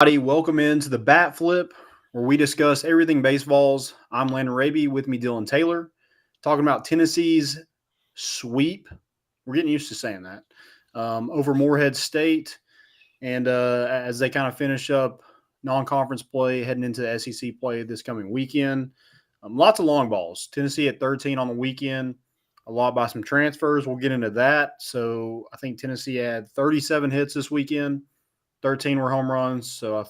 Everybody, welcome into the Bat Flip, where we discuss everything baseballs. I'm Landon with me, Dylan Taylor, talking about Tennessee's sweep. We're getting used to saying that over Morehead State, and as they kind of finish up non-conference play, heading into the SEC play this coming weekend. Lots of long balls. Tennessee at 13 on the weekend. A lot by some transfers. We'll get into that. So I think Tennessee had 37 hits this weekend. 13 were home runs. So I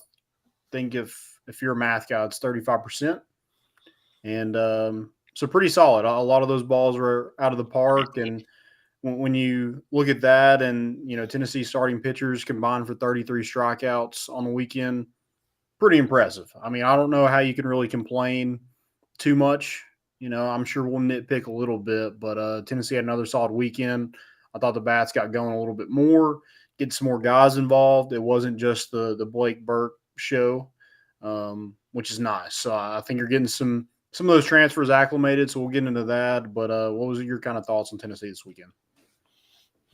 think if you're a math guy, it's 35%. And so pretty solid. A lot of those balls were out of the park. And when you look at that and, Tennessee starting pitchers combined for 33 strikeouts on the weekend, pretty impressive. I mean, I don't know how you can really complain too much. I'm sure we'll nitpick a little bit, but Tennessee had another solid weekend. I thought the bats got going a little bit more, get some more guys involved. It wasn't just the Blake Burke show, which is nice. So I think you're getting some of those transfers acclimated. So we'll get into that. But what was your kind of thoughts on Tennessee this weekend?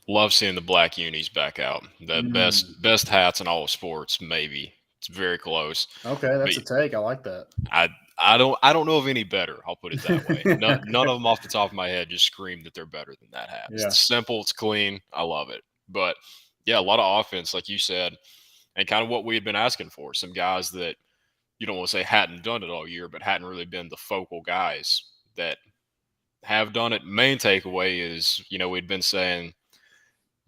Love seeing the black unis back out. The best hats in all of sports, maybe. It's very close. Okay, that's a take. I like that. I don't know of any better. I'll put it that way. None of them off the top of my head just scream that they're better than that hat. Yeah. It's simple. It's clean. I love it. But yeah, a lot of offense, like you said, and kind of what we had been asking for. Some guys that you don't want to say hadn't done it all year, but hadn't really been the focal guys that have done it. Main takeaway is, we'd been saying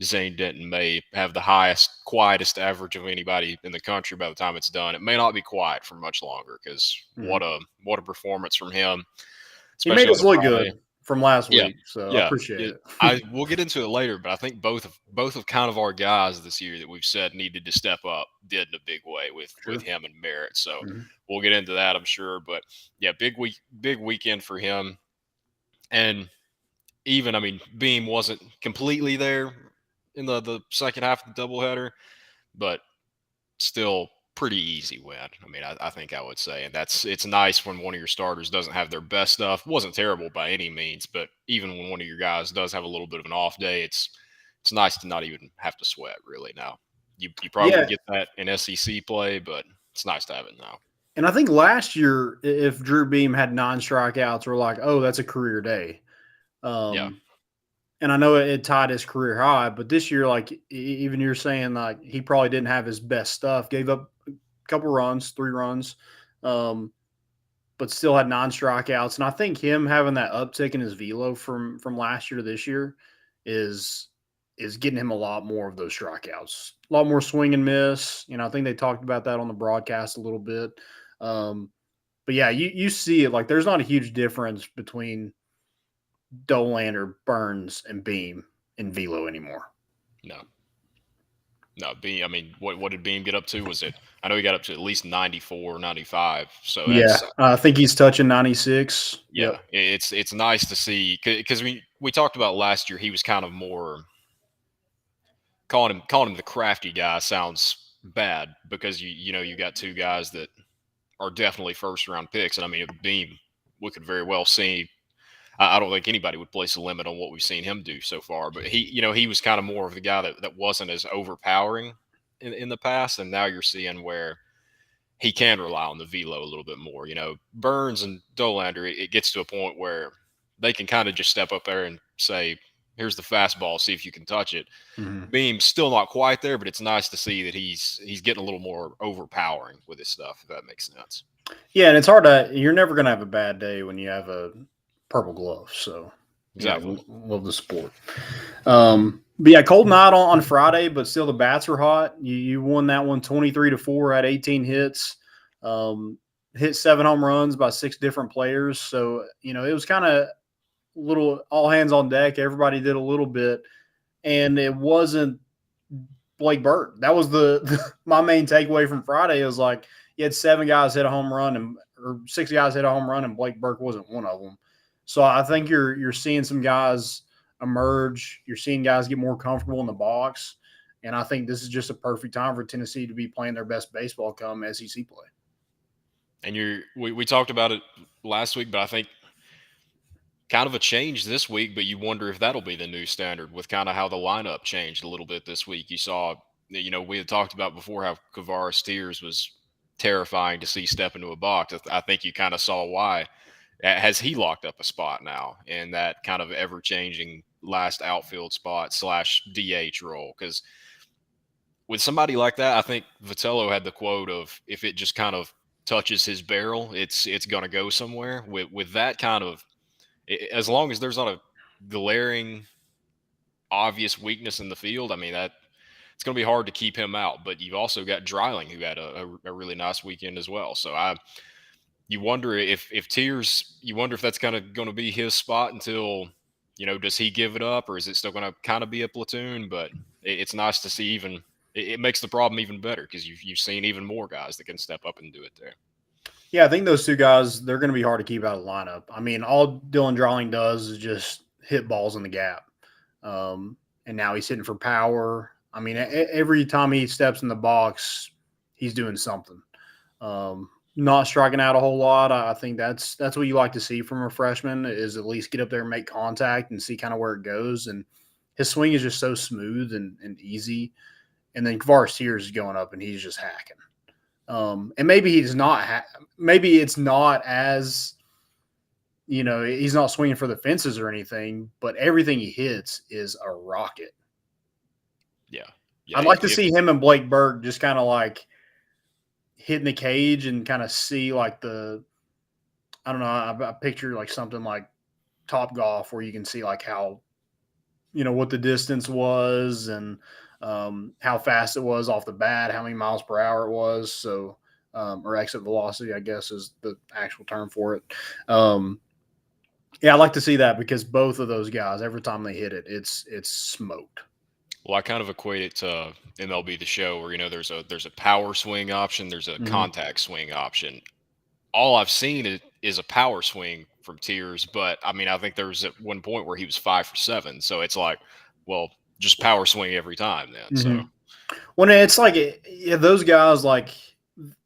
Zane Denton may have the highest, quietest average of anybody in the country by the time it's done. It may not be quiet for much longer because what a performance from him. He made us look good from last week, so I appreciate it. We'll get into it later, but I think both of kind of our guys this year that we've said needed to step up did in a big way with him and Merritt. So we'll get into that, I'm sure. But yeah, big weekend for him. And even, I mean, Beam wasn't completely there in the second half of the doubleheader, but still pretty easy win. I mean, I think I would say, and it's nice when one of your starters doesn't have their best stuff. Wasn't terrible by any means, but even when one of your guys does have a little bit of an off day, it's nice to not even have to sweat really now. You probably get that in SEC play, but it's nice to have it now. And I think last year, if Drew Beam had 9 strikeouts, we're like, oh, that's a career day. And I know it tied his career high, but this year, like even you're saying, like he probably didn't have his best stuff. Gave up a couple runs, 3 runs, but still had 9 strikeouts. And I think him having that uptick in his velo from last year to this year is getting him a lot more of those strikeouts, a lot more swing and miss. I think they talked about that on the broadcast a little bit. But yeah, you see it, like there's not a huge difference between Dolander, Burns, and Beam in velo anymore. No, Beam. I mean, what did Beam get up to? Was it? I know he got up to at least 94, 95. So I think he's touching 96. Yeah, yep. It's nice to see because we talked about last year. He was kind of more calling him the crafty guy sounds bad because you got 2 guys that are definitely first round picks, and I mean Beam, we could very well see. I don't think anybody would place a limit on what we've seen him do so far, but he was kind of more of the guy that wasn't as overpowering in the past, and now you're seeing where he can rely on the velo a little bit more. Burns and Dolander, it gets to a point where they can kind of just step up there and say, here's the fastball, see if you can touch it. Beam's still not quite there, but it's nice to see that he's getting a little more overpowering with his stuff, if that makes sense. Yeah, and it's you're never going to have a bad day when you have a purple glove. So exactly, love the sport. But yeah, cold night on Friday, but still the bats were hot. You won that one 23-4, had 18 hits, hit 7 home runs by 6 different players. So it was kind of little all hands on deck. Everybody did a little bit, and it wasn't Blake Burke. That was my main takeaway from Friday. Is like you had 7 guys hit a home run or 6 guys hit a home run, and Blake Burke wasn't one of them. So I think you're seeing some guys emerge. You're seeing guys get more comfortable in the box, and I think this is just a perfect time for Tennessee to be playing their best baseball come SEC play. And we talked about it last week, but I think kind of a change this week. But you wonder if that'll be the new standard with kind of how the lineup changed a little bit this week. You saw we had talked about before how Kavara Steers was terrifying to see step into a box. I think you kind of saw why. Has he locked up a spot now in that kind of ever changing last outfield spot slash DH role? Because with somebody like that, I think Vitello had the quote of if it just kind of touches his barrel, it's going to go somewhere. With that kind of, as long as there's not a glaring obvious weakness in the field, I mean that it's going to be hard to keep him out. But you've also got Dreiling, who had a really nice weekend as well. So you wonder if Tiers, you wonder if that's kind of going to be his spot until, does he give it up, or is it still going to kind of be a platoon? But it's nice to see even it makes the problem even better because you've seen even more guys that can step up and do it there. Yeah, I think those two guys, they're going to be hard to keep out of the lineup. I mean, all Dylan Drawling does is just hit balls in the gap. And now he's hitting for power. I mean, every time he steps in the box, he's doing something. Not striking out a whole lot. I think that's what you like to see from a freshman is at least get up there and make contact and see kind of where it goes. And his swing is just so smooth and easy. And then Kavaris Tears is going up and he's just hacking. And maybe he's not. Maybe it's not as he's not swinging for the fences or anything, but everything he hits is a rocket. Yeah. I'd like to see him and Blake Burke just kind of like hitting the cage and kind of see like I don't know. I picture like something like Top Golf where you can see like how what the distance was and how fast it was off the bat, how many miles per hour it was. So, or exit velocity, I guess is the actual term for it. Yeah, I like to see that because both of those guys, every time they hit it, it's smoked. Well, I kind of equate it to MLB The Show, where there's a power swing option, there's a contact swing option. All I've seen is a power swing from Tiers, but I mean, I think there was at one point where he was 5 for 7, so it's like, well, just power swing every time then. So, when it's like those guys, like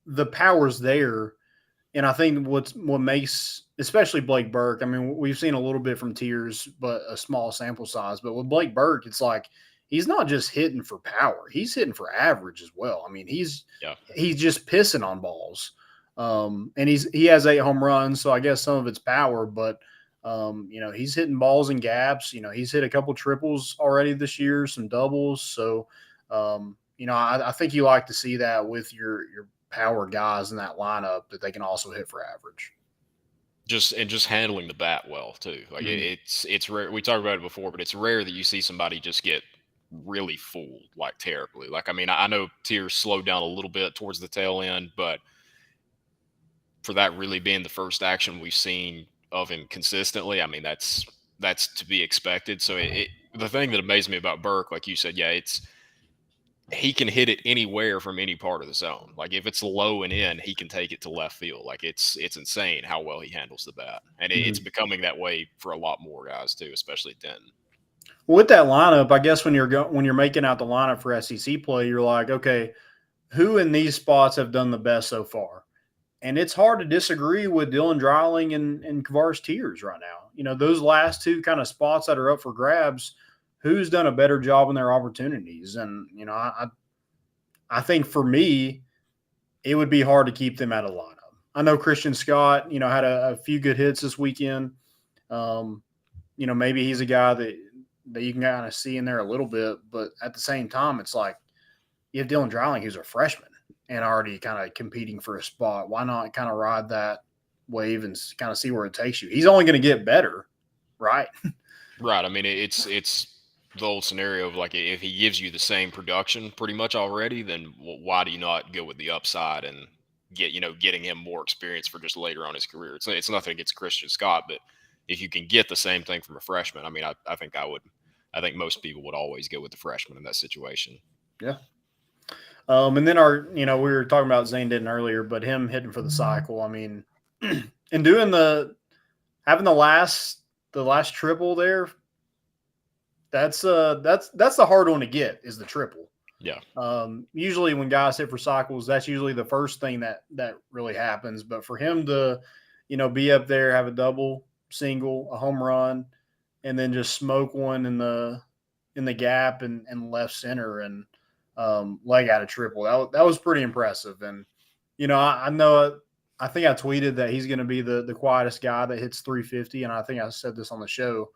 the power's there, and I think what makes especially Blake Burke. I mean, we've seen a little bit from Tiers, but a small sample size. But with Blake Burke, it's like he's not just hitting for power; he's hitting for average as well. I mean, he's just pissing on balls. And he has 8 home runs, so I guess some of it's power, but he's hitting balls and gaps. He's hit a couple triples already this year, some doubles. So, I think you like to see that with your power guys in that lineup that they can also hit for average. Just handling the bat well too. Like it's rare. We talked about it before, but it's rare that you see somebody just get really fooled like terribly. Like I mean, I know Tiers slowed down a little bit towards the tail end, but for that really being the first action we've seen of him consistently, I mean that's to be expected. So the thing that amazed me about Burke, like you said, he can hit it anywhere from any part of the zone. Like if it's low and in, he can take it to left field. Like it's insane how well he handles the bat, and it's becoming that way for a lot more guys too, especially at Denton. With that lineup, I guess when you're making out the lineup for SEC play, you're like, okay, who in these spots have done the best so far? And it's hard to disagree with Dylan Dreiling and Kavaris Tears right now. Those last two kind of spots that are up for grabs, who's done a better job in their opportunities? And, I think for me, it would be hard to keep them out of lineup. I know Christian Scott, had a few good hits this weekend. Maybe he's a guy that you can kind of see in there a little bit, but at the same time, it's like you have Dylan Dreiling, who's a freshman and already kind of competing for a spot. Why not kind of ride that wave and kind of see where it takes you? He's only going to get better, right? Right. I mean, it's the old scenario of like if he gives you the same production pretty much already, then why do you not go with the upside and getting him more experience for just later on in his career? It's nothing against Christian Scott, but if you can get the same thing from a freshman, I mean, I think I think most people would always go with the freshman in that situation. Yeah. And then we were talking about Zane Denton earlier, but him hitting for the cycle. I mean, and having the last triple there, that's the hard one to get is the triple. Yeah. Usually when guys hit for cycles, that's usually the first thing that really happens. But for him to, be up there, have a double, single, a home run, and then just smoke one in the gap and left center, and leg out of triple. That was pretty impressive. And I know I think I tweeted that he's going to be the quietest guy that hits 350, and I think I said this on the show.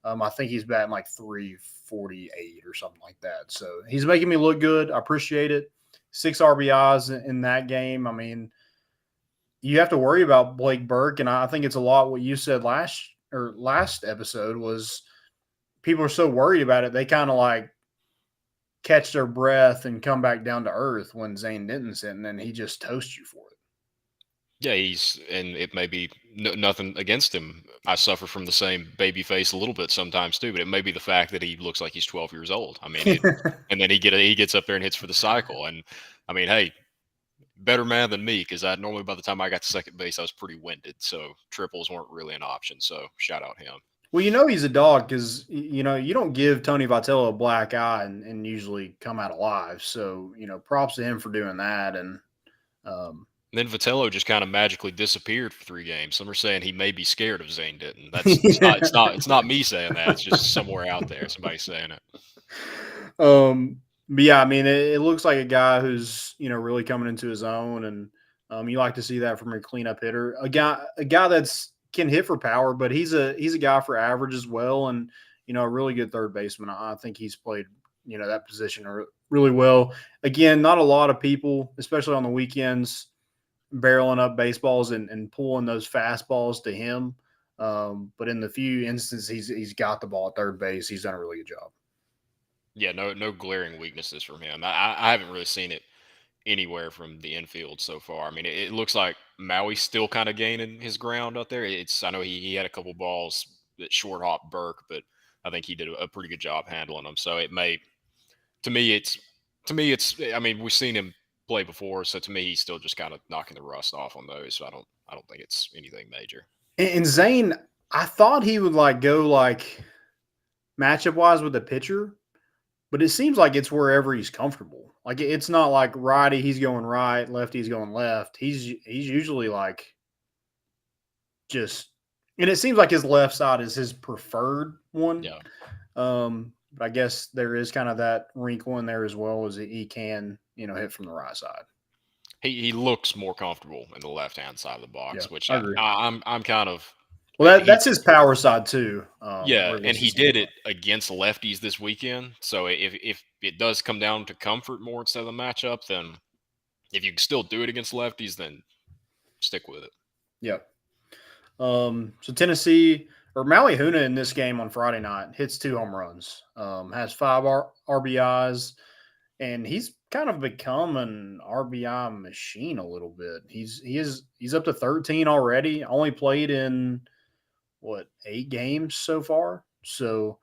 I think he's batting like 348 or something like that. So he's making me look good. I appreciate it. 6 RBIs in that game. I mean, you have to worry about Blake Burke, and I think it's a lot what you said last episode was people are so worried about it, they kind of like catch their breath and come back down to earth when Zane Denton's in, and then he just toasts you for it. Yeah, and it may be nothing against him. I suffer from the same baby face a little bit sometimes too, but it may be the fact that he looks like he's 12 years old. I mean, and then he gets up there and hits for the cycle. And I mean, hey, better man than me, because I normally by the time I got to second base, I was pretty winded. So triples weren't really an option. So shout out him. Well, he's a dog because you don't give Tony Vitello a black eye and usually come out alive. So props to him for doing that. And then Vitello just kind of magically disappeared for 3 games. Some are saying he may be scared of Zane Denton. It's not me saying that. It's just somewhere out there. Somebody saying it. But yeah, I mean, it looks like a guy who's really coming into his own, and you like to see that from a cleanup hitter, a guy that's can hit for power, but he's a guy for average as well, and a really good third baseman. I think he's played that position really well. Again, not a lot of people, especially on the weekends, barreling up baseballs and pulling those fastballs to him. But in the few instances he's got the ball at third base, he's done a really good job. Yeah, no glaring weaknesses from him. I haven't really seen it anywhere from the infield so far. I mean, it looks like Maui's still kind of gaining his ground out there. I know he had a couple balls that short hop Burke, but I think he did a pretty good job handling them. So it may, to me, it's. I mean, we've seen him play before, so to me, he's still just kind of knocking the rust off on those. So I don't think it's anything major. And Zane, I thought he would go matchup wise with the pitcher, but it seems like it's wherever he's comfortable. Like it's not like righty, he's going right, lefty, he's going left. He's usually just, and it seems like his left side is his preferred one. Yeah. But I guess there is kind of that wrinkle in there as well, as he can, hit from the right side. He looks more comfortable in the left hand side of the box, Yeah, which I agree. I'm kind of. Well, that's his power side too. Yeah, and he did it against lefties this weekend. So if it does come down to comfort more instead of the matchup, then if you can still do it against lefties, then stick with it. Yep. So Tennessee or Maui Huna in this game on Friday night hits 2 home runs, has 5 RBIs, and he's kind of become an RBI machine a little bit. He's up to 13 already. Only played in 8 games so far. So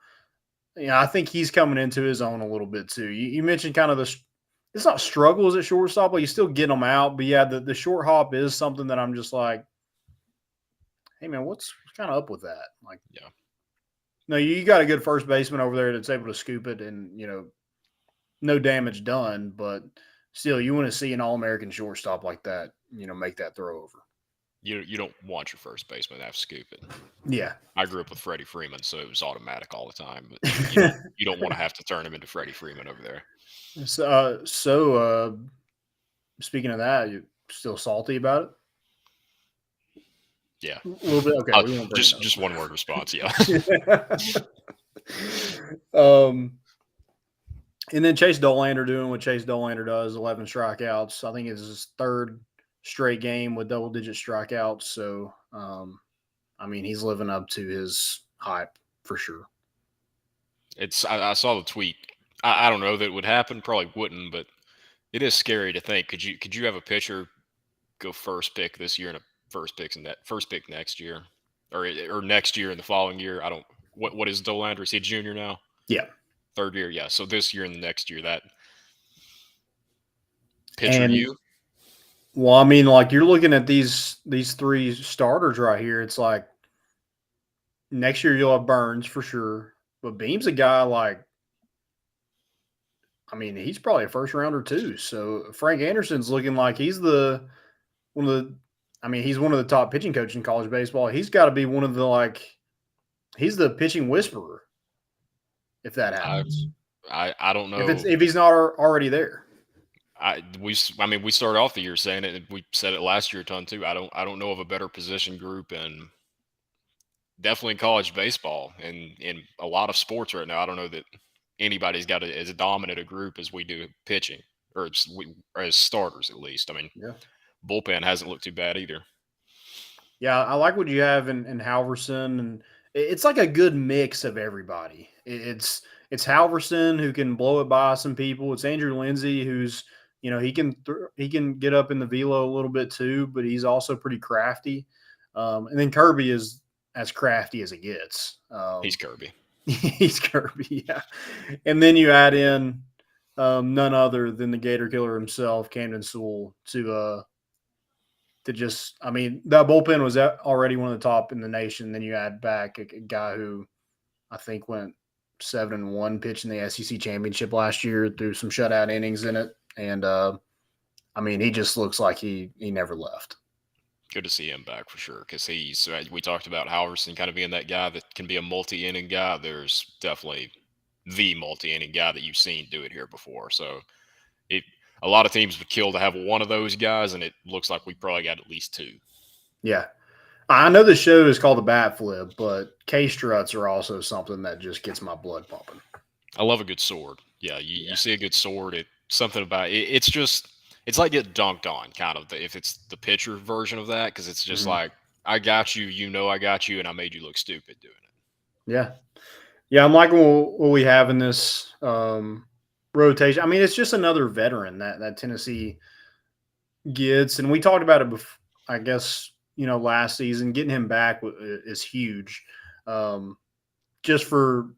I think he's coming into his own a little bit too. You mentioned kind of it's not struggles at shortstop, but you still get them out. But yeah, the short hop is something that I'm just like, hey man, what's kind of up with that? Like, yeah, no, you got a good first baseman over there that's able to scoop it and no damage done, but still, you want to see an All-American shortstop like that, make that throw over. You don't want your first baseman to have to scoop it. Yeah, I grew up with Freddie Freeman, so it was automatic all the time. But you don't want to have to turn him into Freddie Freeman over there. So speaking of that, you still salty about it? Yeah, a little bit. Okay, we won't bring just one word response. Yeah. And then Chase Dolander doing what Chase Dolander does, 11 strikeouts. I think it's his 3rd straight game with double-digit strikeouts. So, I mean, he's living up to his hype for sure. I saw the tweet. I don't know that it would happen. Probably wouldn't, but it is scary to think. Could you have a pitcher go first pick this year and a first pick next year, or next year and the following year? I don't. What is Dolander? Is he a junior now? Yeah. 3rd year, yeah. So this year and the next year, that pitcher Well, I mean, like you're looking at these 3 starters right here. It's like next year you'll have Burns for sure, but Beam's a guy I mean, he's probably a first rounder too. So Frank Anderson's looking like he's he's one of the top pitching coaches in college baseball. He's got to be one of the he's the pitching whisperer if that happens. I don't if know. he's not already there. I mean we started off the year saying it. We said it last year a ton too. I don't know of a better position group, and definitely in college baseball and in a lot of sports right now. I don't know that anybody's got as dominant a group as we do pitching, or as starters at least. I mean, Yeah. bullpen hasn't looked too bad either. Yeah, I like what you have in Halverson, and it's like a good mix of everybody. It's Halverson who can blow it by some people. It's Andrew Lindsay who's he can get up in the velo a little bit too, but he's also pretty crafty. And then Kirby is as crafty as it gets. He's Kirby. He's Kirby, yeah. And then you add in none other than the Gator Killer himself, Camden Sewell, to just, I mean, that bullpen was already one of the top in the nation. Then you add back a guy who I think went 7-1 pitching the SEC championship last year through some shutout innings in it. And I mean, he just looks like he never left. Good to see him back for sure, because we talked about Halverson kind of being that guy that can be a multi-inning guy. There's definitely the multi-inning guy that you've seen do it here before. So it a lot of teams would kill to have one of those guys, and it looks like we probably got at least two. Yeah. I know the show is called the Bat Flip, but K struts are also something that just gets my blood pumping. I love a good sword. Yeah, you see a good sword. Something about it. It's like getting dunked on, kind of. If it's the pitcher version of that, because it's just Mhm. like I got you, I got you, and I made you look stupid doing it. Yeah. Yeah, I'm liking what we have in this rotation. I mean, it's just another veteran that Tennessee gets, and we talked about it before. I guess last season, getting him back is huge. Just for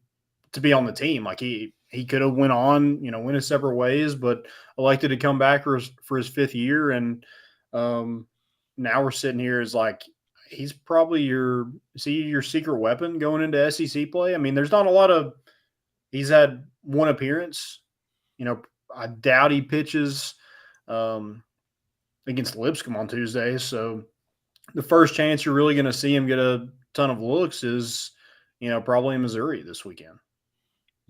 to be on the team, like he could have went on, went his separate ways, but elected to come back for his fifth year, and now we're sitting here as like he's probably your secret weapon going into SEC play. I mean, there's not a lot of. He's had one appearance. I doubt he pitches against Lipscomb on Tuesday. So the first chance you're really going to see him get a ton of looks is, probably in Missouri this weekend.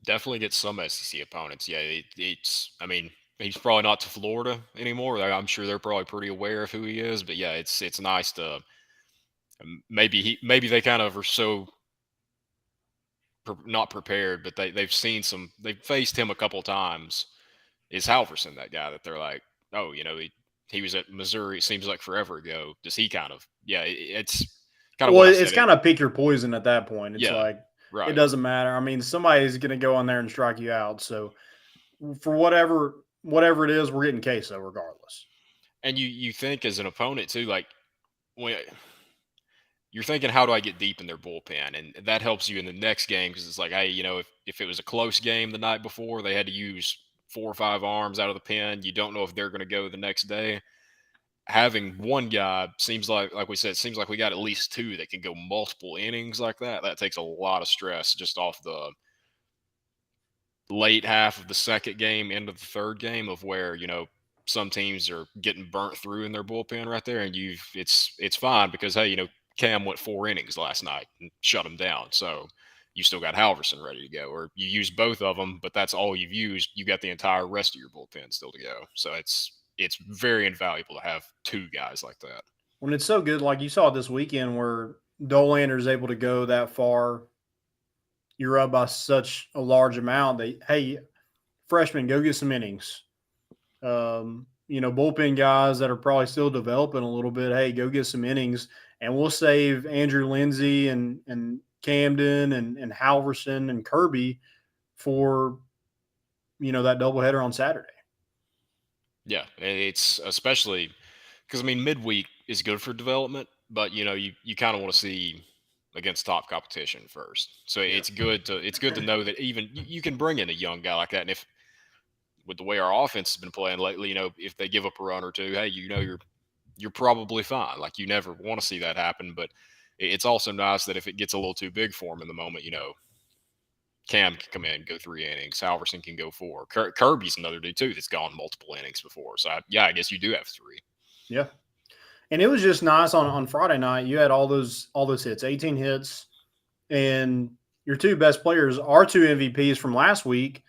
Definitely get some SEC opponents. Yeah, it's. I mean, he's probably not to Florida anymore. I'm sure they're probably pretty aware of who he is. But yeah, it's nice to maybe they kind of are so not prepared, but they've faced him a couple times. Is Halverson that guy that they're like, oh, he was at Missouri? It seems like forever ago. Does he kind of? Yeah, it's kind of Well, what I it's said. kind of pick your poison at that point. It's Yeah, like it right. doesn't matter. I mean, somebody's going to go in there and strike you out. So for whatever it is, we're getting queso regardless. And you think as an opponent too, like when you're thinking, how do I get deep in their bullpen? And that helps you in the next game because it's like, hey, if it was a close game the night before, they had to use 4 or 5 arms out of the pen. You don't know if they're going to go the next day. Having one guy seems like we said, it seems like we got at least two that can go multiple innings like that. That takes a lot of stress just off the late half of the second game into the third game of where some teams are getting burnt through in their bullpen right there, and it's fine because hey, Cam went 4 innings last night and shut him down, so you still got Halverson ready to go, or you use both of them, but that's all you've used. You got the entire rest of your bullpen still to go, so it's very invaluable to have two guys like that. When it's so good, like you saw this weekend where Dolander is able to go that far, you're up by such a large amount that, hey, freshman, go get some innings. Bullpen guys that are probably still developing a little bit, hey, go get some innings. And we'll save Andrew Lindsay and Camden and Halverson and Kirby for, that doubleheader on Saturday. Yeah, it's especially because I mean midweek is good for development, but you kind of want to see against top competition first. So Yeah. it's good to know that even you can bring in a young guy like that, and if with the way our offense has been playing lately, if they give up a run or two, hey, you're probably fine. Like you never want to see that happen, but it's also nice that if it gets a little too big for him in the moment, Cam can come in, go 3 innings. Halverson can go 4. Kirby's another dude too that's gone multiple innings before. So I guess you do have 3. Yeah. And it was just nice on Friday night. You had all those hits, 18 hits, and your two best players are two MVPs from last week.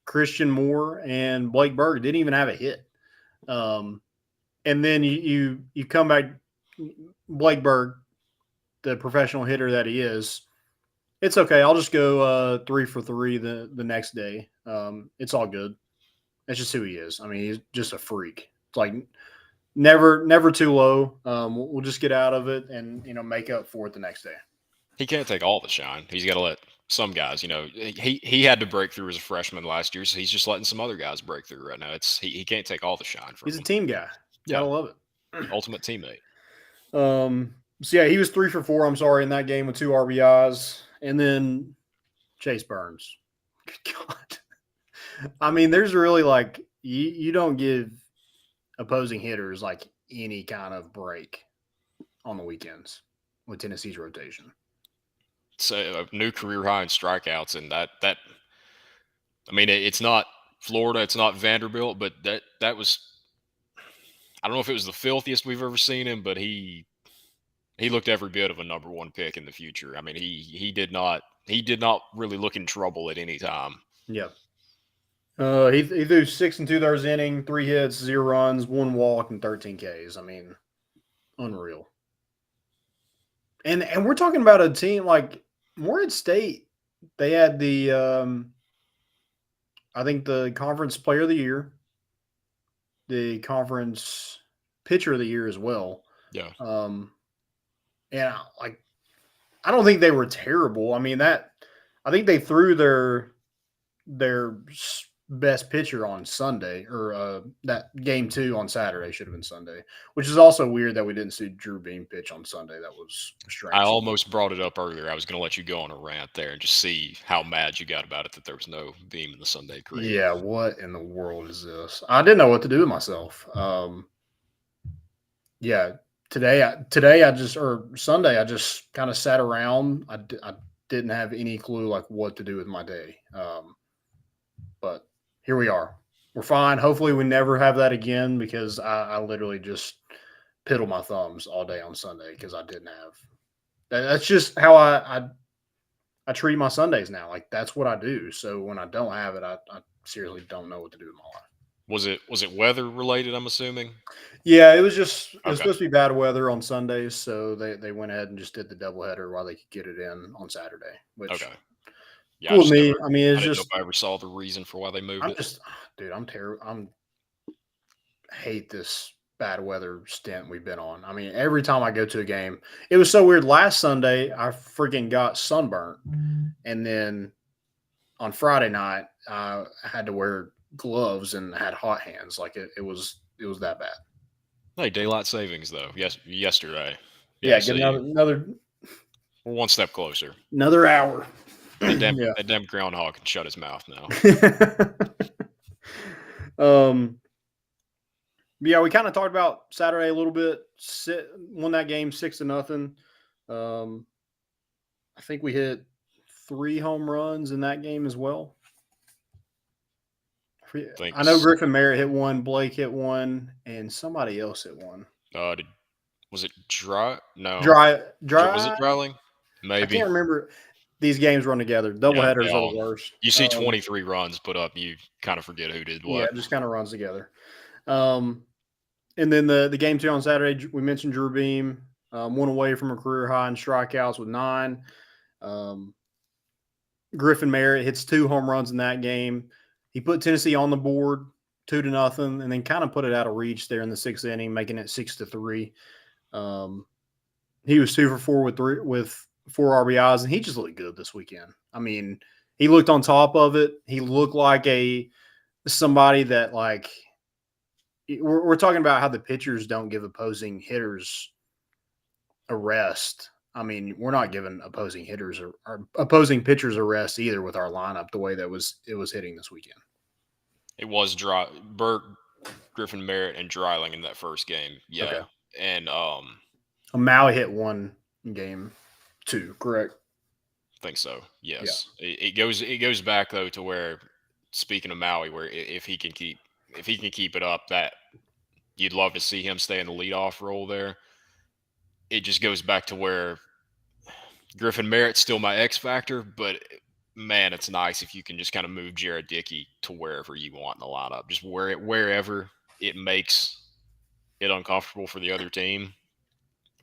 Christian Moore and Blake Berg didn't even have a hit. And then you come back, Blake Berg, the professional hitter that he is. It's okay. I'll just go 3 for 3 the next day. It's all good. That's just who he is. I mean, he's just a freak. It's like never too low. We'll just get out of it and make up for it the next day. He can't take all the shine. He's got to let some guys. He had to break through as a freshman last year, so he's just letting some other guys break through right now. He can't take all the shine from He's a him. team guy. Yeah, Gotta love it. ultimate teammate. So yeah, he was 3 for 4. I'm sorry, in that game with 2 RBIs, and then Chase Burns. God, I mean, there's really like you don't give opposing hitters like any kind of break on the weekends with Tennessee's rotation. So a new career high in strikeouts, and that I mean, it's not Florida, it's not Vanderbilt, but that was, I don't know if it was the filthiest we've ever seen him, but he looked every bit of a number 1 pick in the future. I mean, he did not really look in trouble at any time. Yeah. He threw 6 2/3 inning, 3 hits, 0 runs, 1 walk, and 13 Ks. I mean, unreal. And we're talking about a team like Morehead State. They had the I think the conference player of the year, the conference pitcher of the year as well. Yeah. And I don't think they were terrible. I mean I think they threw their best pitcher on Sunday, or that game 2 on Saturday should have been Sunday, which is also weird that we didn't see Drew Beam pitch on Sunday. That was strange. I almost brought it up earlier. I was going to let you go on a rant there and just see how mad you got about it that there was no Beam in the Sunday crew. Yeah, what in the world is this? I didn't know what to do with myself. Yeah, Sunday I just kind of sat around. I didn't have any clue like what to do with my day. But here we are. We're fine. Hopefully we never have that again, because I literally just piddle my thumbs all day on Sunday because I didn't have. That's just how I treat my Sundays now. Like, that's what I do. So when I don't have it, I seriously don't know what to do with my life. Was it weather related, I'm assuming? Yeah, it was just Okay. supposed to be bad weather on Sundays, so they went ahead and just did the doubleheader while they could get it in on Saturday. Which Okay. Yeah, cool with me. I mean, I it's didn't know just if I ever saw the reason for why they moved it. dude, I'm terrible. Hate this bad weather stint we've been on. I mean, every time I go to a game, it was so weird. Last Sunday, I freaking got sunburnt, and then on Friday night, I had to wear gloves and had hot hands. Like it was that bad. Hey, daylight savings though. Yes, yesterday. Yeah, so get another we're one step closer. Another hour. That damn groundhog can shut his mouth now. Yeah, we kind of talked about Saturday a little bit. Won that game 6-0. I think we hit 3 home runs in that game as well. I know Griffin Merritt hit 1, Blake hit 1, and somebody else hit 1. Was it Dry? No. Dry. Was it Dryling? Maybe. I can't remember. These games run together. Doubleheaders are the worst. You see 23 runs put up, you kind of forget who did what. Yeah, it just kind of runs together. And then the game 2 on Saturday, we mentioned Drew Beam, 1 away from a career high in strikeouts with 9. Griffin Merritt hits 2 home runs in that game. He put Tennessee on the board 2-0, and then kind of put it out of reach there in the 6th inning, making it 6-3. He was 2 for 4 with 4 RBIs, and he just looked good this weekend. I mean, he looked on top of it. He looked like somebody that, like, we're talking about how the pitchers don't give opposing hitters a rest. I mean, we're not giving opposing hitters or opposing pitchers a rest either with our lineup the way that it was hitting this weekend. It was Griffin Merritt and Dryling in that first game. Yeah. Okay. And Maui hit 1 in game 2, correct? I think so. Yes. Yeah. It goes back though to where, speaking of Maui, where if he can keep it up, that you'd love to see him stay in the leadoff role there. It just goes back to where Griffin Merritt's still my X factor, but man, it's nice if you can just kind of move Jared Dickey to wherever you want in the lineup, just wherever it makes it uncomfortable for the other team,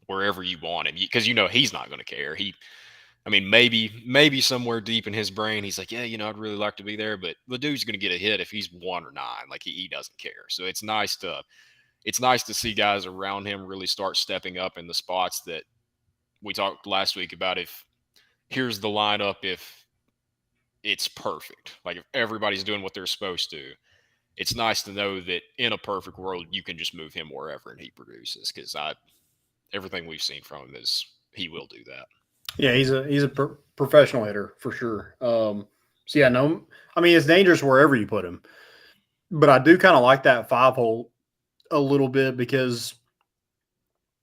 wherever you want him, because he's not going to care. I mean, maybe somewhere deep in his brain, he's like, yeah, I'd really like to be there, but the dude's going to get a hit if he's 1 or 9. Like he doesn't care. So it's nice to see guys around him really start stepping up in the spots that we talked last week about. If here's the lineup, if it's perfect, like if everybody's doing what they're supposed to, it's nice to know that in a perfect world you can just move him wherever and he produces. Because everything we've seen from him is he will do that. Yeah, he's a professional hitter for sure. So yeah, no, I mean it's dangerous wherever you put him, but I do kind of like that 5 hole a little bit because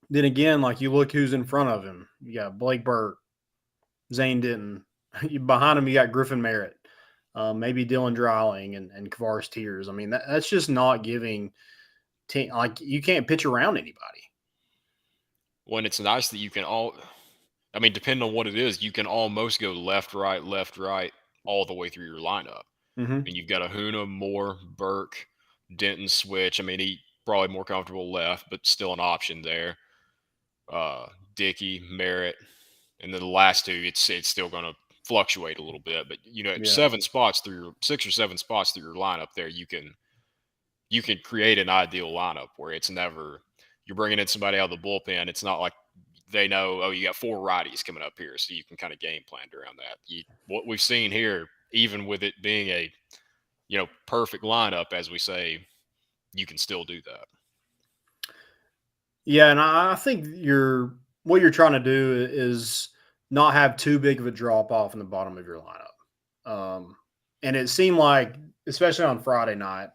then again, like you look who's in front of him. You got Blake Burke, Zane Denton. Behind him, you got Griffin Merritt, maybe Dylan Dreiling and Kavaris Tears. I mean, that's just not giving. Like you can't pitch around anybody. When it's nice that you can I mean, depending on what it is, you can almost go left, right, all the way through your lineup. Mm-hmm. And you've got a Huna, Moore, Burke, Denton switch. I mean, he probably more comfortable left, but still an option there. Dickey, Merritt, and then the last two, it's still going to fluctuate a little bit. But Yeah. 7 spots through 6 or 7 spots through your lineup there, you can create an ideal lineup where it's never you're bringing in somebody out of the bullpen. It's not like they know, oh, you got 4 righties coming up here, so you can kind of game plan around that. What we've seen here, even with it being a perfect lineup, as we say, you can still do that. Yeah, and I think what you're trying to do is not have too big of a drop off in the bottom of your lineup. And it seemed like, especially on Friday night,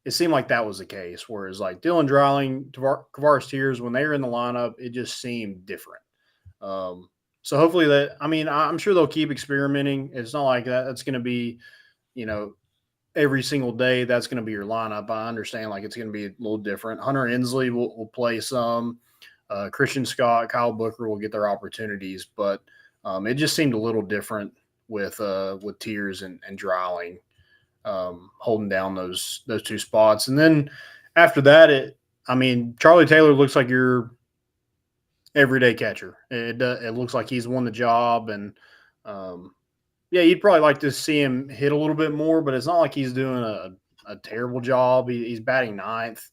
it seemed like that was the case. Whereas like Dylan Dreiling, Kavaris Tears, when they were in the lineup, it just seemed different. Um, so hopefully I mean, I'm sure they'll keep experimenting. It's not like that's going to be, you know, every single day that's going to be your lineup. I understand like it's going to be a little different. Hunter Inslee will play some. Christian Scott, Kyle Booker will get their opportunities, but it just seemed a little different with Tears and Dreiling holding down those 2 spots. And then after that, I mean, Charlie Taylor looks like your everyday catcher. It looks like he's won the job, and um, yeah, you'd probably like to see him hit a little bit more, but it's not like he's doing a terrible job. He's batting ninth,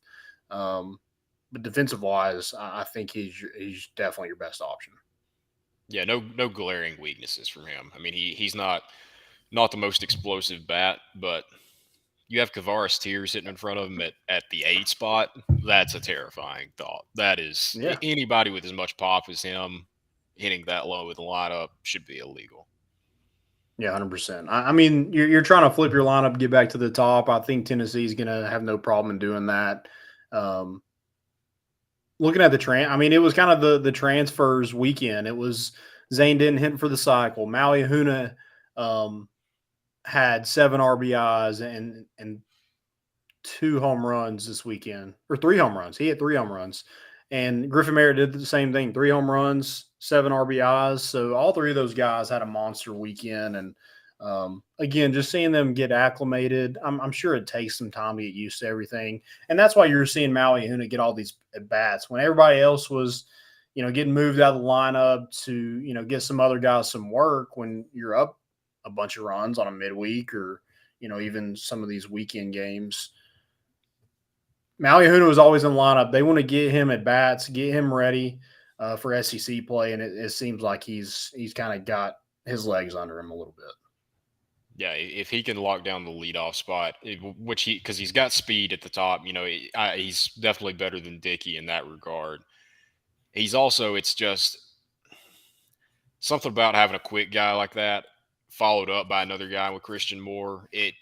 but defensive wise, I think he's definitely your best option. Yeah, no glaring weaknesses from him. I mean, he's not the most explosive bat, but you have Kavaris Tears sitting in front of him at the 8 spot. That's a terrifying thought. That is Yeah, anybody with as much pop as him hitting that low with the lineup should be illegal. yeah, 100%. I mean, you're trying to flip your lineup, get back to the top. I think Tennessee's going to have no problem in doing that. Um, Looking at I mean, it was kind of the transfers weekend. It was Zane Denton hitting for the cycle. Maui Ahuna um, had 7 RBIs and 2 home runs this weekend, or 3 home runs. He had 3 home runs. And Griffin Merritt did the same thing, 3 home runs, 7 RBIs. So all three of those guys had a monster weekend. And again, just seeing them get acclimated, I'm sure it takes some time to get used to everything. And that's why you're seeing Maui Ahuna get all these at bats when everybody else was, getting moved out of the lineup to, get some other guys some work when you're up a bunch of runs on a midweek or, even some of these weekend games. Maui Ahuna was always in the lineup. They want to get him at bats, get him ready for SEC play, and it seems like he's kind of got his legs under him a little bit. Yeah, if he can lock down the leadoff spot, which because he's got speed at the top, he's definitely better than Dickey in that regard. He's also, it's just something about having a quick guy like that followed up by another guy with Christian Moore. It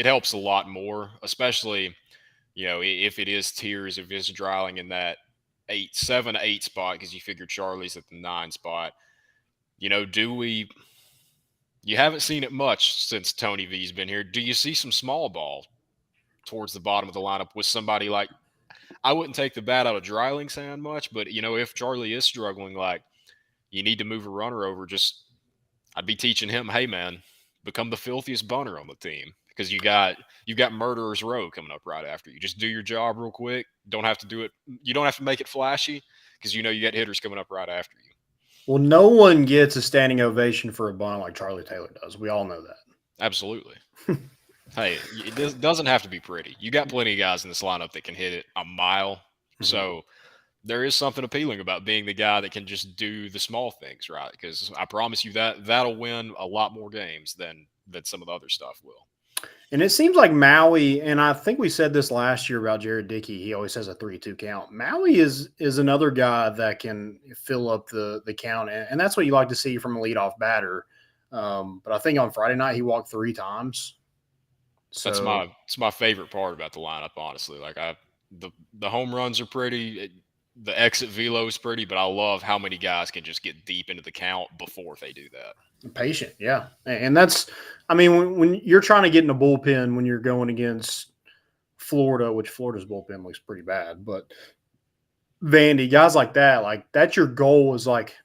helps a lot more, especially if it is Tears, if it's Dreiling in that 7 8 spot, because you figure Charlie's at the 9 spot. Do we? You haven't seen it much since Tony V's been here. Do you see some small ball towards the bottom of the lineup with somebody like? I wouldn't take the bat out of Dreiling's hand much, but if Charlie is struggling, like you need to move a runner over, just I'd be teaching him, hey man, become the filthiest bunter on the team because you got murderers row coming up right after you. Just do your job real quick. Don't have to do it. You don't have to make it flashy because you know you got hitters coming up right after you. Well, no one gets a standing ovation for a bunt like Charlie Taylor does. We all know that. Absolutely. Hey, it doesn't have to be pretty. You got plenty of guys in this lineup that can hit it a mile. So there is something appealing about being the guy that can just do the small things, right? Because I promise you that'll win a lot more games than some of the other stuff will. And it seems like Maui, and I think we said this last year about Jared Dickey. He always has a 3-2 count. Maui is another guy that can fill up the count, and that's what you like to see from a leadoff batter. But I think on Friday night he walked 3 times. So It's my favorite part about the lineup, honestly. Like the home runs are pretty. The exit velo is pretty, but I love how many guys can just get deep into the count before they do that. Patient, yeah. And that's, I mean, when you're trying to get in a bullpen when you're going against Florida, which Florida's bullpen looks pretty bad, but Vandy, guys like that, that's your goal is like,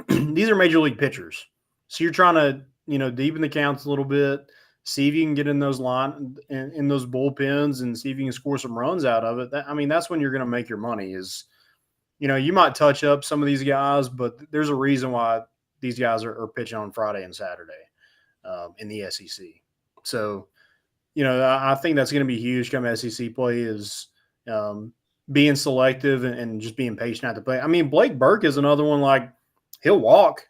these are major league pitchers. So you're trying to, deepen the counts a little bit, see if you can get in those in those bullpens and see if you can score some runs out of it. That's when you're going to make your money is, you might touch up some of these guys, but there's a reason why these guys are pitching on Friday and Saturday in the SEC. So, I think that's going to be huge come SEC play is being selective and just being patient at the plate. I mean, Blake Burke is another one, like, he'll walk.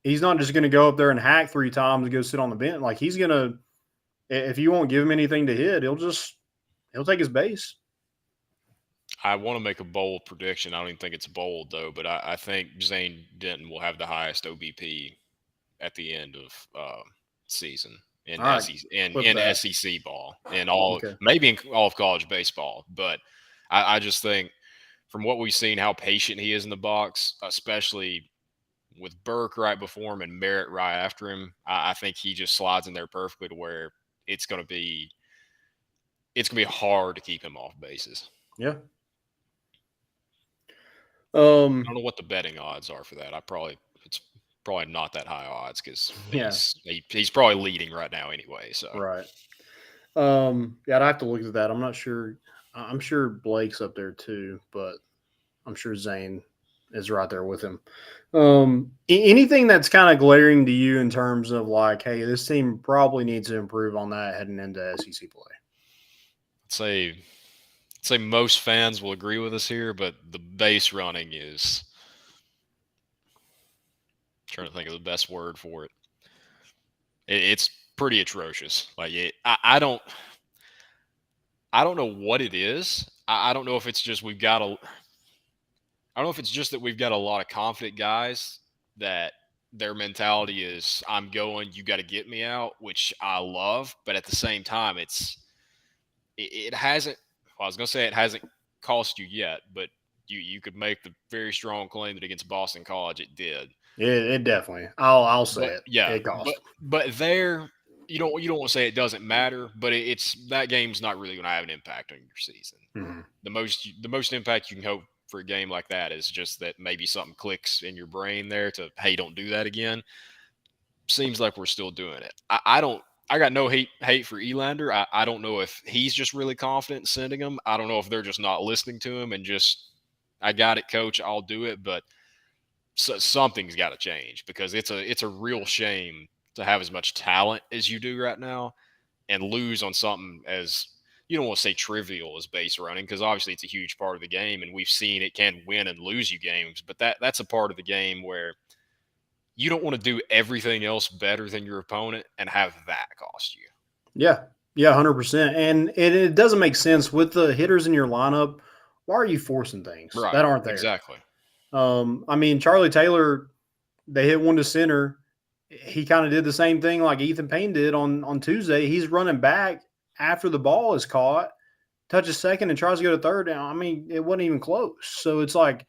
He's not just going to go up there and hack 3 times and go sit on the bench. Like, he's going to – if you won't give him anything to hit, he'll take his base. I want to make a bold prediction. I don't even think it's bold, though, but I think Zane Denton will have the highest OBP at the end of season in SEC ball and maybe in all of college baseball. But I just think from what we've seen, how patient he is in the box, especially with Burke right before him and Merritt right after him, I think he just slides in there perfectly to where it's going to be hard to keep him off bases. Yeah. I don't know what the betting odds are for that. It's probably not that high odds because he's probably leading right now anyway. So right. I'd have to look at that. I'm not sure. I'm sure Blake's up there too, but I'm sure Zane is right there with him. Anything that's kind of glaring to you in terms of like, hey, this team probably needs to improve on that heading into SEC play? I'd say most fans will agree with us here, but the base running is – I'm trying to think of the best word for it. It's pretty atrocious. Like I don't know what it is. I don't know if it's just I don't know if it's just that we've got a lot of confident guys that their mentality is I'm going, you got to get me out, which I love, but at the same time it hasn't. Well, I was going to say it hasn't cost you yet, but you could make the very strong claim that against Boston College it did. It definitely. I'll say it. Yeah, it cost. But there, you don't want to say it doesn't matter, but it's that game's not really going to have an impact on your season. Mm-hmm. The most impact you can hope for a game like that is just that maybe something clicks in your brain there to hey, don't do that again. Seems like we're still doing it. I got no hate for Elander. I don't know if he's just really confident in sending them. I don't know if they're just not listening to him and just, I got it, coach, I'll do it. But something's got to change because it's a real shame to have as much talent as you do right now and lose on something as, you don't want to say trivial as base running because obviously it's a huge part of the game and we've seen it can win and lose you games. But that's a part of the game where you don't want to do everything else better than your opponent and have that cost you. Yeah, 100%. And it doesn't make sense with the hitters in your lineup. Why are you forcing things that aren't there? Exactly. Charlie Taylor, they hit one to center. He kind of did the same thing like Ethan Payne did on Tuesday. He's running back after the ball is caught, touches second and tries to go to third. Now, it wasn't even close. So it's like,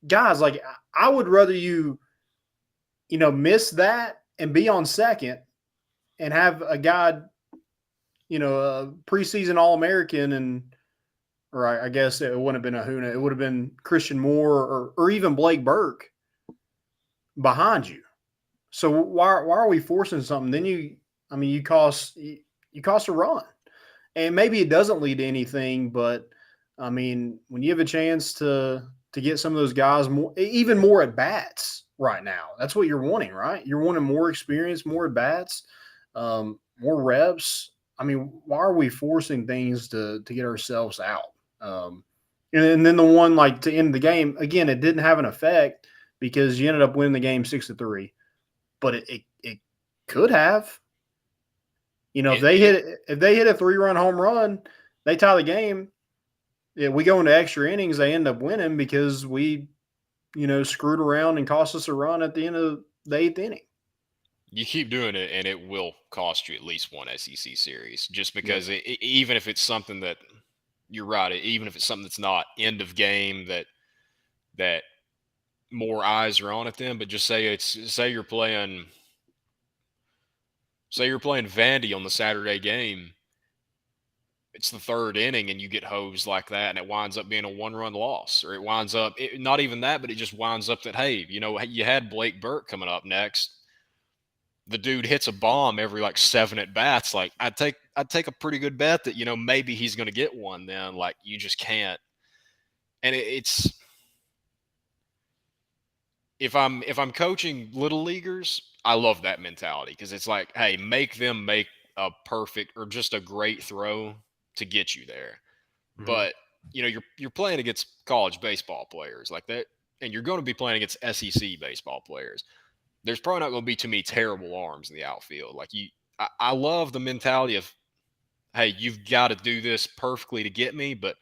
guys, like I would rather you – miss that and be on second and have a guy, a preseason All-American or I guess it wouldn't have been Ahuna. It would have been Christian Moore or even Blake Burke behind you. So why are we forcing something? Then you cost a run, and maybe it doesn't lead to anything. But I mean, when you have a chance to get some of those guys more, even more at bats right now, that's what you're wanting, right? You're wanting more experience, more at bats, more reps. I mean, why are we forcing things to get ourselves out? And then the one like to end the game again, it didn't have an effect because you ended up winning the game 6-3, but it could have. You know, It if they hit a 3-run home run, they tie the game. Yeah, we go into extra innings, they end up winning because we, screwed around and cost us a run at the end of the eighth inning. you keep doing it, and it will cost you at least one SEC series, just Yep. because even if it's something that you're right, even if it's something that's not end of game that more eyes are on at them, but just say you're playing Vandy on the Saturday game. It's the third inning and you get hosed like that, and it winds up being a one-run loss, or it winds up not even that, but it just winds up that, hey, you had Blake Burke coming up next. The dude hits a bomb every like 7 at bats. Like I'd take a pretty good bet that maybe he's going to get one. Then like you just can't. And it's if I'm coaching little leaguers, I love that mentality because it's like, hey, make them make a perfect or just a great throw to get you there. Mhm. But you're playing against college baseball players like that, and you're going to be playing against SEC baseball players. There's probably not going to be too many terrible arms in the outfield. Like I love the mentality of, hey, you've got to do this perfectly to get me. But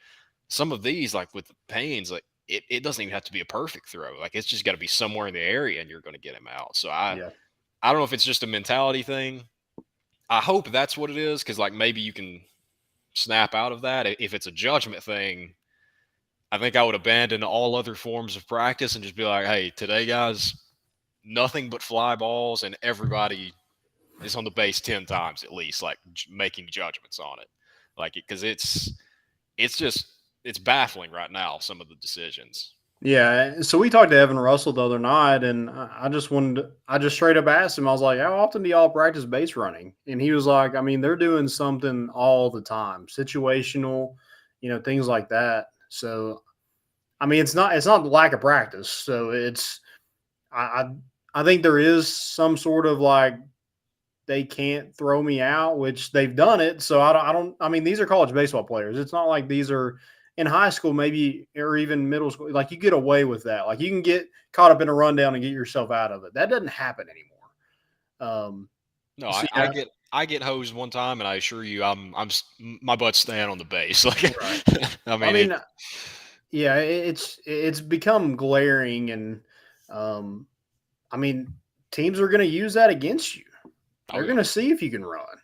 some of these, like with the Pains, like it doesn't even have to be a perfect throw. Like it's just got to be somewhere in the area, and you're going to get him out. So Yeah. I don't know if it's just a mentality thing. I hope that's what it is, because like maybe you can snap out of that. If it's a judgment thing, I think I would abandon all other forms of practice and just be like, hey, today, guys, nothing but fly balls, and everybody is on the base 10 times at least, like making judgments on it. Like, because it's just, it's baffling right now, some of the decisions. Yeah. So we talked to Evan Russell the other night, and I just straight up asked him, I was like, how often do y'all practice base running? And he was like, I mean, they're doing something all the time, situational, things like that. So, I mean, it's not the lack of practice. So I, I think there is some sort of like, they can't throw me out, which they've done it. So I mean, these are college baseball players. It's not like these are in high school, maybe, or even middle school. Like you get away with that. Like you can get caught up in a rundown and get yourself out of it. That doesn't happen anymore. No, So I yeah, get I get hosed one time, and I assure you, my butt's staying on the base. Like, right. I I mean it. mean, yeah, it's become glaring, and um, I mean, teams are going to use that against you. Oh They're yeah, going to see if you can run.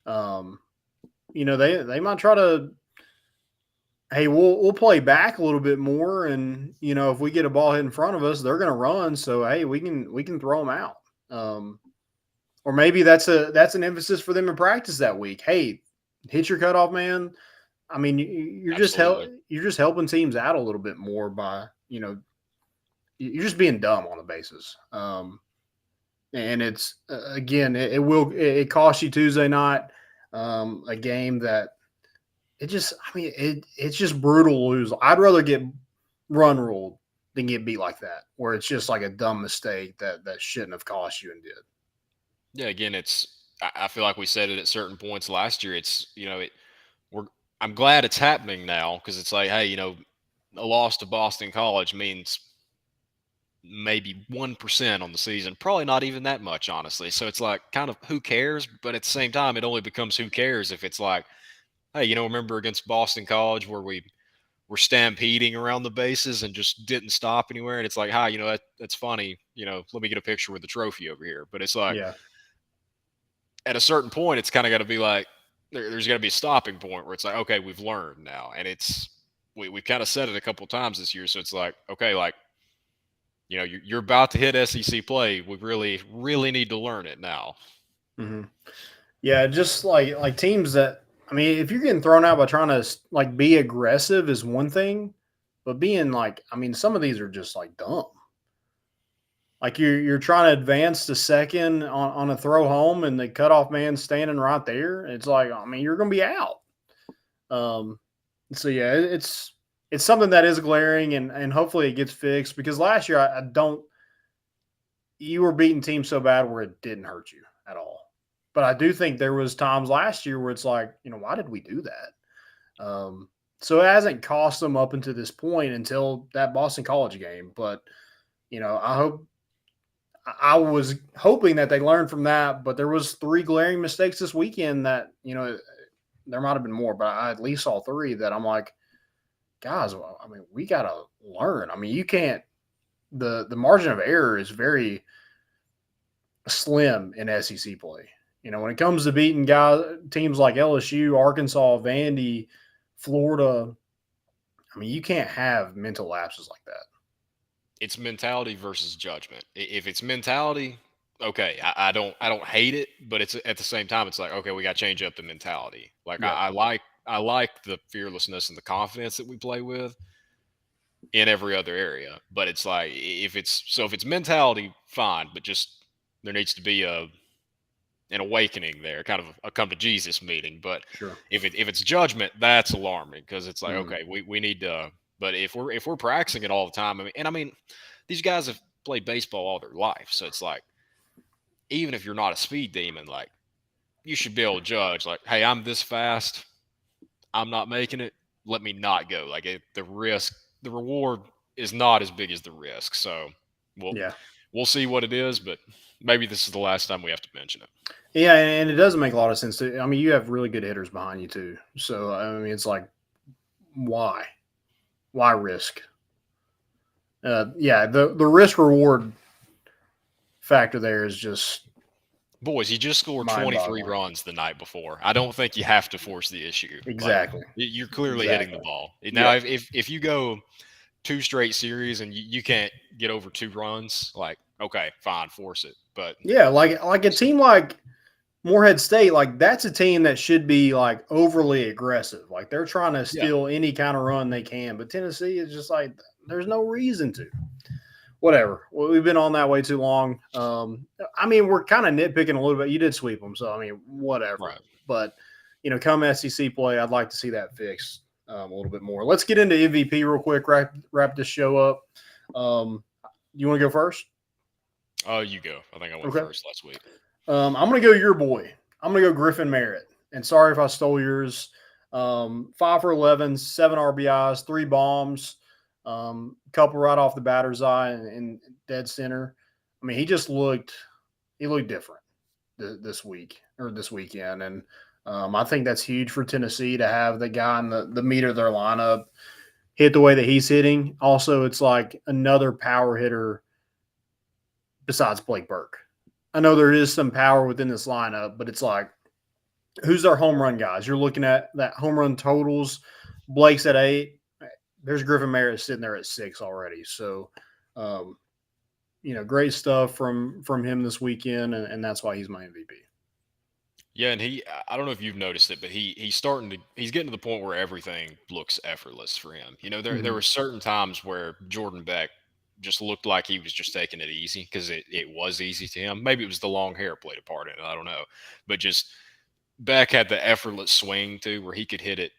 Um, they might try to, hey, we'll play back a little bit more, and if we get a ball hit in front of us, they're going to run. So hey, we can throw them out. Um, or maybe that's an emphasis for them in practice that week. Hey, hit your cutoff man. I mean, absolutely. you're just helping teams out a little bit more by you're just being dumb on the bases. And it's again, it costs you Tuesday night a game that I mean, it's just brutal to lose. I'd rather get run ruled than get beat like that, where it's just like a dumb mistake that shouldn't have cost you and did. Yeah, again, I feel like we said it at certain points last year. It's we're I'm glad it's happening now, because it's like, hey, a loss to Boston College means maybe 1% on the season. Probably not even that much, honestly. So it's like, kind of, who cares? But at the same time, it only becomes who cares if it's like, hey, remember against Boston College where we were stampeding around the bases and just didn't stop anywhere? And it's like, hi, that's funny. Let me get a picture with the trophy over here. But it's like, Yeah. at a certain point, it's kind of got to be like, there's got to be a stopping point where it's like, okay, we've learned now. And we've kind of said it a couple times this year. So it's like, okay, like, you're about to hit SEC play. We really, really need to learn it now. hmm Yeah, just like teams that, I mean, if you're getting thrown out by trying to like be aggressive is one thing, but being like, I mean, some of these are just like dumb. Like you're trying to advance to second on a throw home, and the cutoff man standing right there. It's like, I mean, you're going to be out. Um, so yeah, it's something that is glaring, and hopefully it gets fixed because last year I don't. You were beating teams so bad where it didn't hurt you at all. But I do think there was times last year where it's like, why did we do that? So it hasn't cost them up until this point until that Boston College game. But I was hoping that they learned from that. But there was 3 glaring mistakes this weekend that there might have been more, but I at least saw 3 that I'm like, guys, I mean, we got to learn. I mean, you can't. The margin of error is very slim in SEC play. When it comes to beating teams like LSU, Arkansas, Vandy, Florida, I mean, you can't have mental lapses like that. It's mentality versus judgment. If it's mentality, okay, I don't hate it, but it's at the same time, it's like, okay, we got to change up the mentality. Like Yeah. I like the fearlessness and the confidence that we play with in every other area. But it's like if it's mentality, fine, but just there needs to be an awakening there, kind of a come to Jesus meeting. But Sure. if it's judgment, that's alarming because it's like, Mm. okay, we need to. But if we're practicing it all the time, I mean, these guys have played baseball all their life, so it's like even if you're not a speed demon, like you should be able to judge, like, hey, I'm this fast, I'm not making it. Let me not go. Like the risk, the reward is not as big as the risk. So we'll Yeah. we'll see what it is, but maybe this is the last time we have to mention it. Yeah, and it doesn't make a lot of sense. I mean, you have really good hitters behind you too. So I mean, it's like, why? Why risk? Yeah, the risk reward factor there is just Boys, he just scored 23 mind-boggling. runs the night before. I don't think you have to force the issue. Like Exactly. you're clearly hitting the Exactly. ball. Now, Yeah. if you go 2 straight series and you can't get over 2 runs, like okay, fine, force it. But Yeah, like a team like Morehead State, like that's a team that should be like overly aggressive. Like they're trying to yeah, steal any kind of run they can. But Tennessee is just like there's no reason to. Whatever. Well, we've been on that way too long. I mean, we're kind of nitpicking a little bit. You did sweep them, so I mean, whatever. right. But come SEC play, I'd like to see that fixed a little bit more. Let's get into MVP real quick. Wrap this show up. You want to go first? Oh, you go. I think I went Okay. first last week. I'm going to go your boy. I'm going to go Griffin Merritt. And sorry if I stole yours. 5 for 11, 7 RBIs, 3 bombs, couple right off the batter's eye and dead center. I mean, he looked different this weekend. And I think that's huge for Tennessee to have the guy in the meat of their lineup hit the way that he's hitting. Also, it's like another power hitter besides Blake Burke. I know there is some power within this lineup, but it's like, who's our home run guys? You're looking at that home run totals. Blake's at 8. There's Griffin Merritt sitting there at 6 already. So, great stuff from him this weekend, and that's why he's my MVP. Yeah, and I don't know if you've noticed it, but he's getting to the point where everything looks effortless for him. There were certain times where Jordan Beck just looked like he was just taking it easy because it was easy to him. Maybe it was the long hair played a part in it. I don't know. But just Beck had the effortless swing too, where he could hit it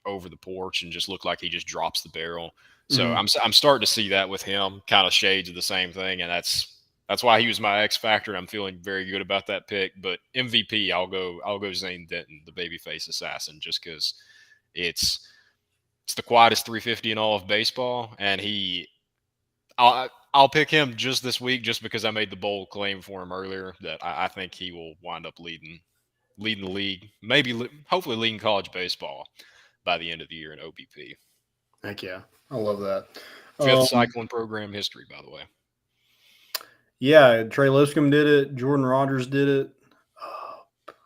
over the porch and just look like he just drops the barrel. So I'm starting to see that with him, kind of shades of the same thing, and that's why he was my X factor. And I'm feeling very good about that pick. But MVP, I'll go Zane Denton, the babyface assassin, just because it's the quietest 350 in all of baseball, and I'll pick him just this week just because I made the bold claim for him earlier that I think he will wind up leading the league, hopefully leading college baseball by the end of the year in OBP. Heck yeah. I love that. 5th cycling program history, by the way. Yeah, Trey Lipscomb did it. Jordan Rogers did it.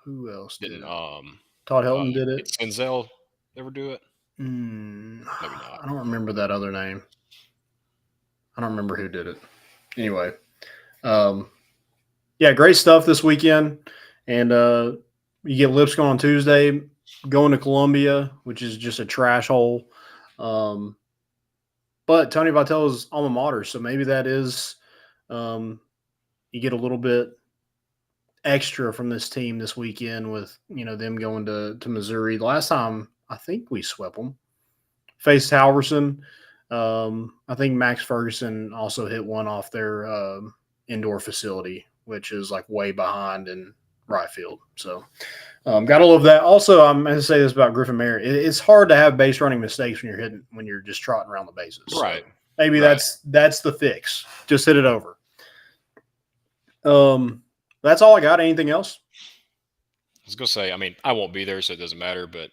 Who else did it? Todd Helton did it. Did Senzel ever do it? Maybe not. I don't remember that other name. I don't remember who did it. Anyway, yeah, great stuff this weekend. And you get Lipscomb on Tuesday, going to Columbia, which is just a trash hole. But Tony Vitello's alma mater, so maybe that is you get a little bit extra from this team this weekend with them going to Missouri. The last time I think we swept them, faced Halverson. I think Max Ferguson also hit one off their indoor facility, which is like way behind in right field. So gotta love that. Also, I'm going to say this about Griffin Merritt. It's hard to have base running mistakes when you're just trotting around the bases. Right. So maybe that's the fix. Just hit it over. That's all I got. Anything else? I was gonna say, I mean, I won't be there, so it doesn't matter. But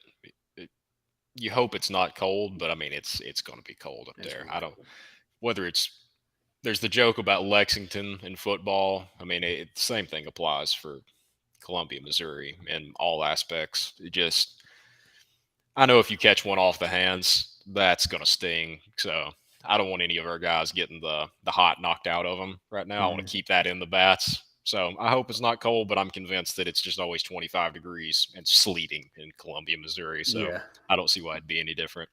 you hope it's not cold. But I mean, it's going to be cold up there. I don't. Whether it's there's the joke about Lexington in football. I mean, same thing applies for Columbia, Missouri, in all aspects. I know if you catch one off the hands, that's going to sting. So I don't want any of our guys getting the hot knocked out of them right now. I want to keep that in the bats. So I hope it's not cold, but I'm convinced that it's just always 25 degrees and sleeting in Columbia, Missouri. So I don't see why it'd be any different.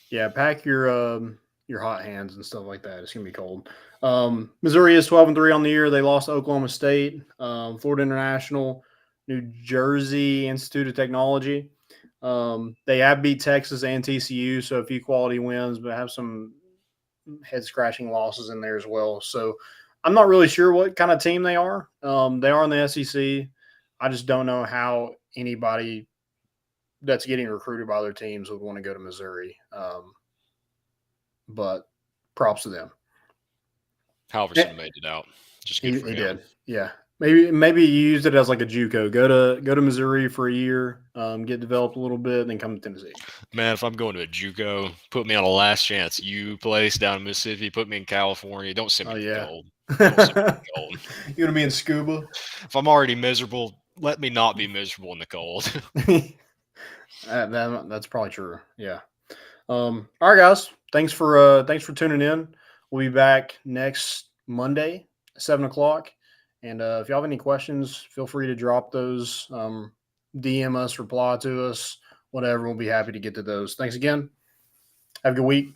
Yeah, pack your hot hands and stuff like that. It's gonna be cold. Missouri is 12-3 on the year. They lost to Oklahoma State, Florida International, New Jersey Institute of Technology. They have beat Texas and TCU, so a few quality wins, but have some head scratching losses in there as well. So I'm not really sure what kind of team they are. They are in the SEC. I just don't know how anybody that's getting recruited by other teams would want to go to Missouri. But props to them. Halverson made it out. Just good for him. He did. Yeah. Maybe you used it as like a JUCO. Go to Missouri for a year, get developed a little bit, and then come to Tennessee. Man, if I'm going to a JUCO, put me on a last chance U place down in Mississippi. Put me in California. Don't send me to gold. Don't send me to gold. You want to be in scuba? If I'm already miserable, let me not be miserable in the cold. That's probably true. Yeah. All right, guys. Thanks for tuning in. We'll be back next Monday, 7:00. And if you have any questions, feel free to drop those, DM us, reply to us, whatever. We'll be happy to get to those. Thanks again. Have a good week.